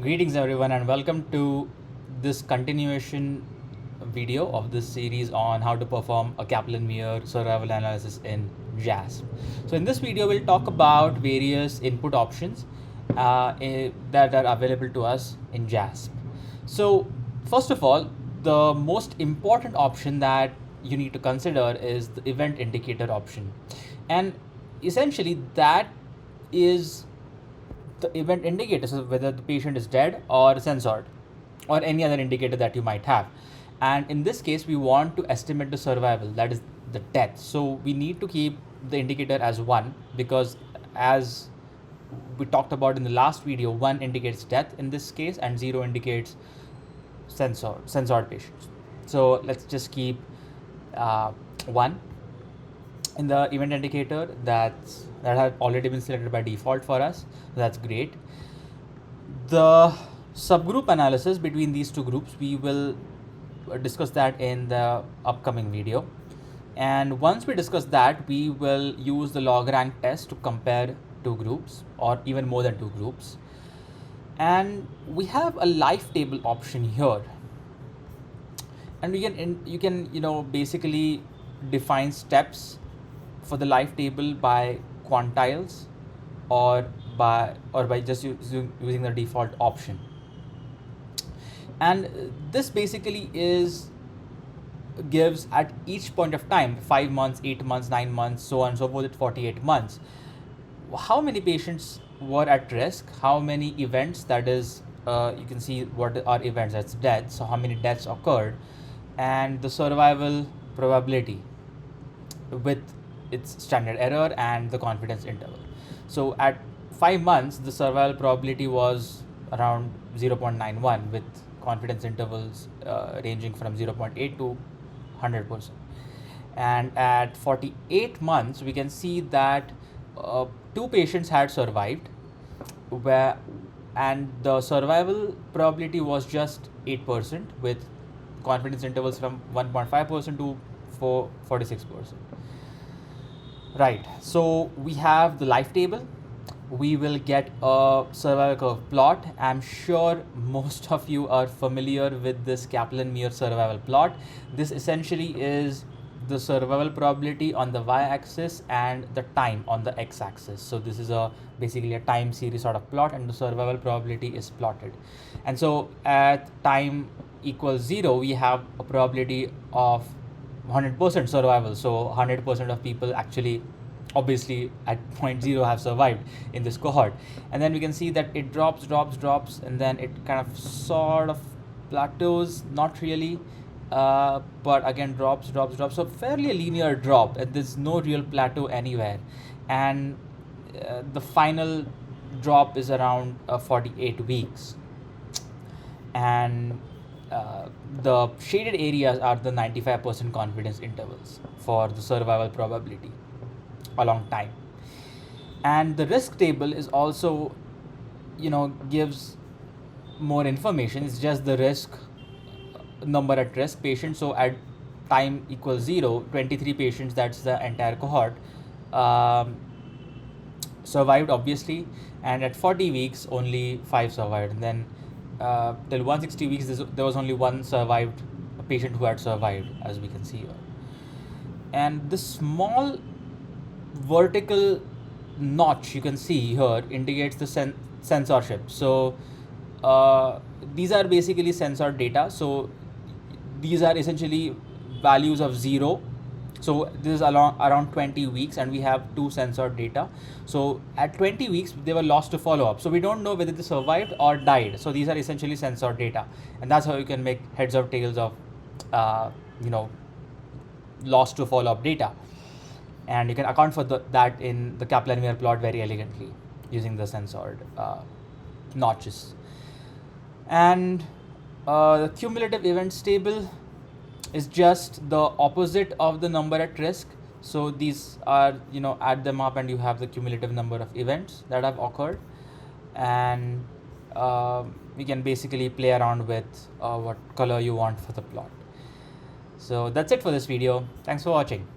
Greetings everyone and welcome to this continuation video of this series on how to perform a Kaplan-Meier survival analysis in JASP. So in this video we'll talk about various input options that are available to us in JASP. So first of all, the most important option that you need to consider is the event indicator option, and essentially that is the event indicator, so whether the patient is dead or censored or any other indicator that you might have. And in this case we want to estimate the survival, that is the death. So we need to keep the indicator as 1 because, as we talked about in the last video, 1 indicates death in this case and 0 indicates censored patients. So let's just keep 1 in the event indicator. That has already been selected by default for us. That's great. The subgroup analysis between these two groups, we will discuss that in the upcoming video. And once we discuss that, we will use the log rank test to compare two groups or even more than two groups. And we have a life table option here. And you can basically define steps for the life table by quantiles or by just using the default option. And this basically gives at each point of time, 5 months, 8 months, 9 months, so on and so forth, at 48 months, how many patients were at risk, how many events, that is you can see what are events, that's deaths, so how many deaths occurred, and the survival probability with its standard error and the confidence interval. So at 5 months the survival probability was around 0.91 with confidence intervals ranging from 0.8 to 100%. And at 48 months we can see that 2 patients had survived, and the survival probability was just 8% with confidence intervals from 1.5% to 46%. Right, so we have the life table. We will get a survival curve plot. I'm sure most of you are familiar with this Kaplan-Meier survival plot. This essentially is the survival probability on the y-axis and the time on the x-axis. So this is basically a time series sort of plot, and the survival probability is plotted. And so at time equals 0, we have a probability of 100% survival. So 100% of people actually, obviously at point 0, have survived in this cohort. And then we can see that it drops, and then it kind of sort of plateaus, not really, but again drops. So fairly a linear drop, and there's no real plateau anywhere. And the final drop is around 48 weeks. And the shaded areas are the 95% confidence intervals for the survival probability along time. And the risk table is also, gives more information. It's just the risk number at risk patients. So at time equals 0, 23 patients, that's the entire cohort, survived obviously, and at 40 weeks only 5 survived. And then till 160 weeks there was only 1 survived patient who had survived, as we can see here. And the small vertical notch you can see here indicates the censorship. So these are basically censored data. So these are essentially values of 0. So this is around 20 weeks, and we have 2 censored data. So at 20 weeks they were lost to follow-up. So we don't know whether they survived or died. So these are essentially censored data, and that's how you can make heads or tails of lost to follow-up data. And you can account for that in the Kaplan-Meier plot very elegantly using the censored notches. And the cumulative events table is just the opposite of the number at risk. So these are, add them up and you have the cumulative number of events that have occurred. And we can basically play around with what color you want for the plot. So that's it for this video. Thanks for watching.